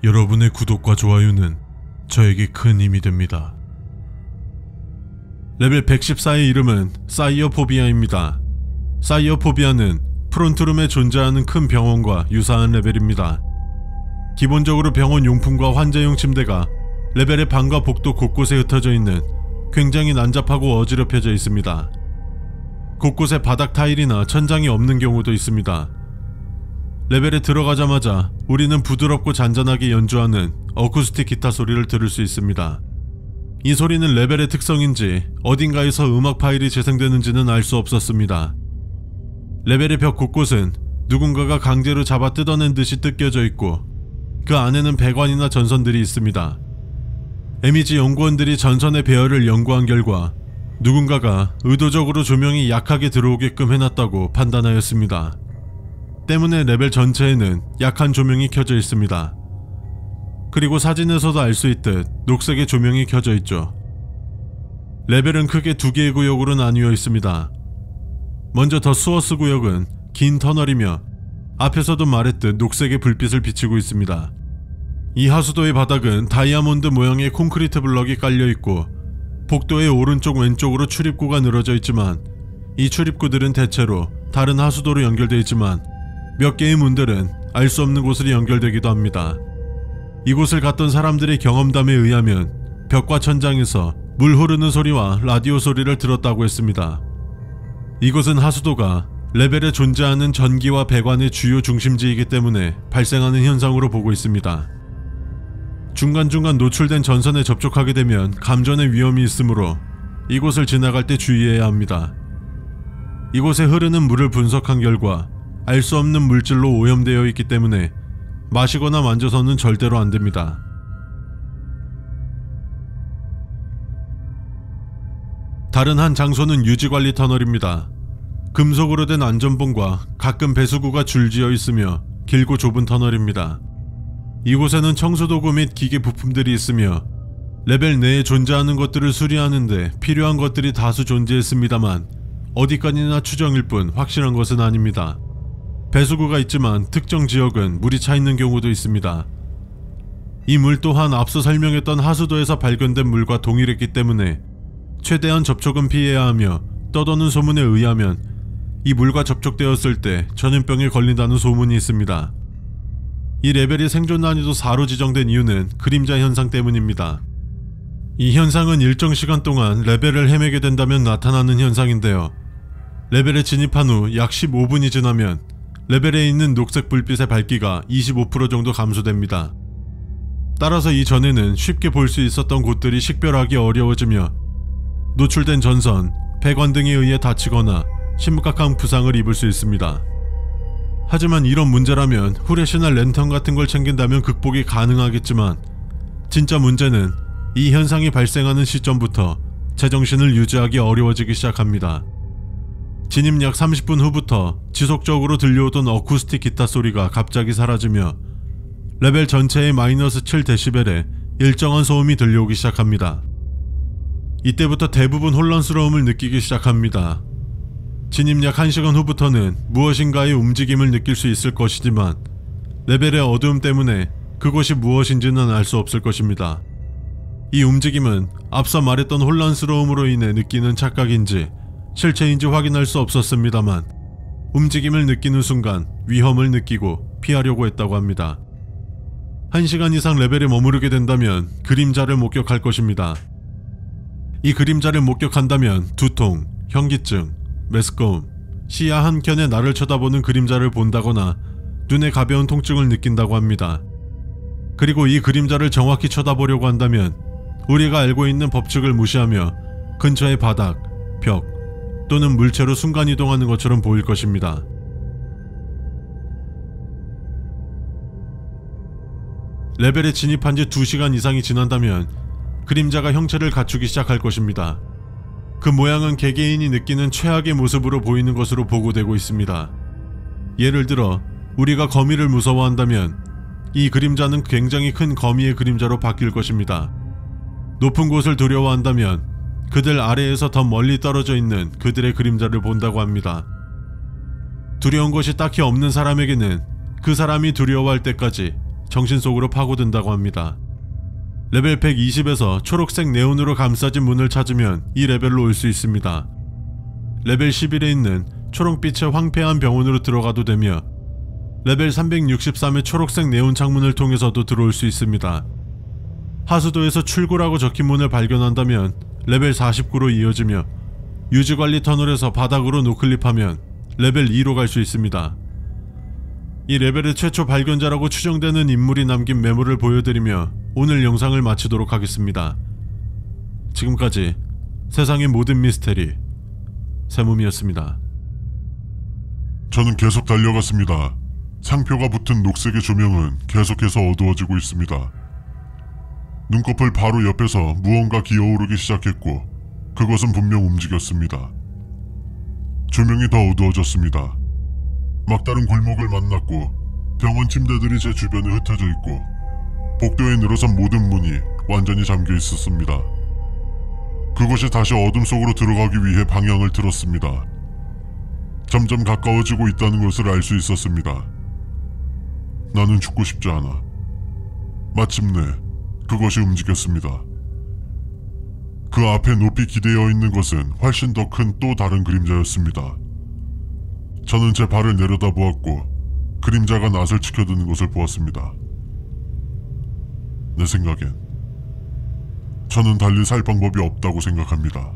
여러분의 구독과 좋아요는 저에게 큰 힘이 됩니다. 레벨 114의 이름은 사이어포비아입니다. 사이어포비아는 프론트룸에 존재하는 큰 병원과 유사한 레벨입니다. 기본적으로 병원 용품과 환자용 침대가 레벨의 방과 복도 곳곳에 흩어져 있는 굉장히 난잡하고 어지럽혀져 있습니다. 곳곳에 바닥 타일이나 천장이 없는 경우도 있습니다. 레벨에 들어가자마자 우리는 부드럽고 잔잔하게 연주하는 어쿠스틱 기타 소리를 들을 수 있습니다. 이 소리는 레벨의 특성인지 어딘가에서 음악 파일이 재생되는지는 알 수 없었습니다. 레벨의 벽 곳곳은 누군가가 강제로 잡아 뜯어낸 듯이 뜯겨져 있고 그 안에는 배관이나 전선들이 있습니다. MEG 연구원들이 전선의 배열을 연구한 결과 누군가가 의도적으로 조명이 약하게 들어오게끔 해놨다고 판단하였습니다. 때문에 레벨 전체에는 약한 조명이 켜져 있습니다. 그리고 사진에서도 알 수 있듯 녹색의 조명이 켜져 있죠. 레벨은 크게 두 개의 구역으로 나뉘어 있습니다. 먼저 더 수어스 구역은 긴 터널이며 앞에서도 말했듯 녹색의 불빛을 비치고 있습니다. 이 하수도의 바닥은 다이아몬드 모양의 콘크리트 블럭이 깔려 있고 복도의 오른쪽 왼쪽으로 출입구가 늘어져 있지만 이 출입구들은 대체로 다른 하수도로 연결되어 있지만 몇 개의 문들은 알 수 없는 곳으로 연결되기도 합니다. 이곳을 갔던 사람들의 경험담에 의하면 벽과 천장에서 물 흐르는 소리와 라디오 소리를 들었다고 했습니다. 이곳은 하수도가 레벨에 존재하는 전기와 배관의 주요 중심지이기 때문에 발생하는 현상으로 보고 있습니다. 중간중간 노출된 전선에 접촉하게 되면 감전의 위험이 있으므로 이곳을 지나갈 때 주의해야 합니다. 이곳에 흐르는 물을 분석한 결과 알 수 없는 물질로 오염되어 있기 때문에 마시거나 만져서는 절대로 안됩니다. 다른 한 장소는 유지관리 터널입니다. 금속으로 된 안전봉과 가끔 배수구가 줄지어 있으며 길고 좁은 터널입니다. 이곳에는 청소도구 및 기계 부품들이 있으며 레벨 내에 존재하는 것들을 수리하는데 필요한 것들이 다수 존재했습니다만 어디까지나 추정일 뿐 확실한 것은 아닙니다. 배수구가 있지만 특정 지역은 물이 차 있는 경우도 있습니다. 이 물 또한 앞서 설명했던 하수도에서 발견된 물과 동일했기 때문에 최대한 접촉은 피해야 하며 떠도는 소문에 의하면 이 물과 접촉되었을 때 전염병에 걸린다는 소문이 있습니다. 이 레벨이 생존 난이도 4로 지정된 이유는 그림자 현상 때문입니다. 이 현상은 일정 시간 동안 레벨을 헤매게 된다면 나타나는 현상인데요. 레벨에 진입한 후 약 15분이 지나면 레벨에 있는 녹색 불빛의 밝기가 25% 정도 감소됩니다. 따라서 이전에는 쉽게 볼 수 있었던 곳들이 식별하기 어려워지며 노출된 전선, 배관 등에 의해 다치거나 심각한 부상을 입을 수 있습니다. 하지만 이런 문제라면 후레쉬나 랜턴 같은 걸 챙긴다면 극복이 가능하겠지만 진짜 문제는 이 현상이 발생하는 시점부터 제정신을 유지하기 어려워지기 시작합니다. 진입 약 30분 후부터 지속적으로 들려오던 어쿠스틱 기타 소리가 갑자기 사라지며 레벨 전체의 마이너스 7dB에 일정한 소음이 들려오기 시작합니다. 이때부터 대부분 혼란스러움을 느끼기 시작합니다. 진입 약 1시간 후부터는 무엇인가의 움직임을 느낄 수 있을 것이지만 레벨의 어두움 때문에 그것이 무엇인지는 알 수 없을 것입니다. 이 움직임은 앞서 말했던 혼란스러움으로 인해 느끼는 착각인지 실체인지 확인할 수 없었습니다만 움직임을 느끼는 순간 위험을 느끼고 피하려고 했다고 합니다. 1시간 이상 레벨에 머무르게 된다면 그림자를 목격할 것입니다. 이 그림자를 목격한다면 두통, 현기증, 메스꺼움, 시야 한켠에 나를 쳐다보는 그림자를 본다거나 눈에 가벼운 통증을 느낀다고 합니다. 그리고 이 그림자를 정확히 쳐다보려고 한다면 우리가 알고 있는 법칙을 무시하며 근처의 바닥, 벽 또는 물체로 순간이동하는 것처럼 보일 것입니다. 레벨에 진입한 지 2시간 이상이 지난다면 그림자가 형체를 갖추기 시작할 것입니다. 그 모양은 개개인이 느끼는 최악의 모습으로 보이는 것으로 보고되고 있습니다. 예를 들어 우리가 거미를 무서워한다면 이 그림자는 굉장히 큰 거미의 그림자로 바뀔 것입니다. 높은 곳을 두려워한다면 그들 아래에서 더 멀리 떨어져 있는 그들의 그림자를 본다고 합니다. 두려운 것이 딱히 없는 사람에게는 그 사람이 두려워할 때까지 정신 속으로 파고든다고 합니다. 레벨 120에서 초록색 네온으로 감싸진 문을 찾으면 이 레벨로 올 수 있습니다. 레벨 11에 있는 초록빛의 황폐한 병원으로 들어가도 되며 레벨 363의 초록색 네온 창문을 통해서도 들어올 수 있습니다. 하수도에서 출구라고 적힌 문을 발견한다면 레벨 49로 이어지며 유지관리 터널에서 바닥으로 노클립하면 레벨 2로 갈 수 있습니다. 이 레벨의 최초 발견자라고 추정되는 인물이 남긴 메모를 보여드리며 오늘 영상을 마치도록 하겠습니다. 지금까지 세상의 모든 미스테리 세몸이었습니다. 저는 계속 달려갔습니다. 상표가 붙은 녹색의 조명은 계속해서 어두워지고 있습니다. 눈꺼풀 바로 옆에서 무언가 기어오르기 시작했고 그것은 분명 움직였습니다. 조명이 더 어두워졌습니다. 막다른 골목을 만났고 병원 침대들이 제 주변에 흩어져 있고 복도에 늘어선 모든 문이 완전히 잠겨 있었습니다. 그것이 다시 어둠 속으로 들어가기 위해 방향을 틀었습니다. 점점 가까워지고 있다는 것을 알 수 있었습니다. 나는 죽고 싶지 않아. 마침내 그것이 움직였습니다. 그 앞에 높이 기대어 있는 것은 훨씬 더 큰 또 다른 그림자였습니다. 저는 제 발을 내려다보았고 그림자가 낯을 치켜드는 것을 보았습니다. 내 생각엔 저는 달리 살 방법이 없다고 생각합니다.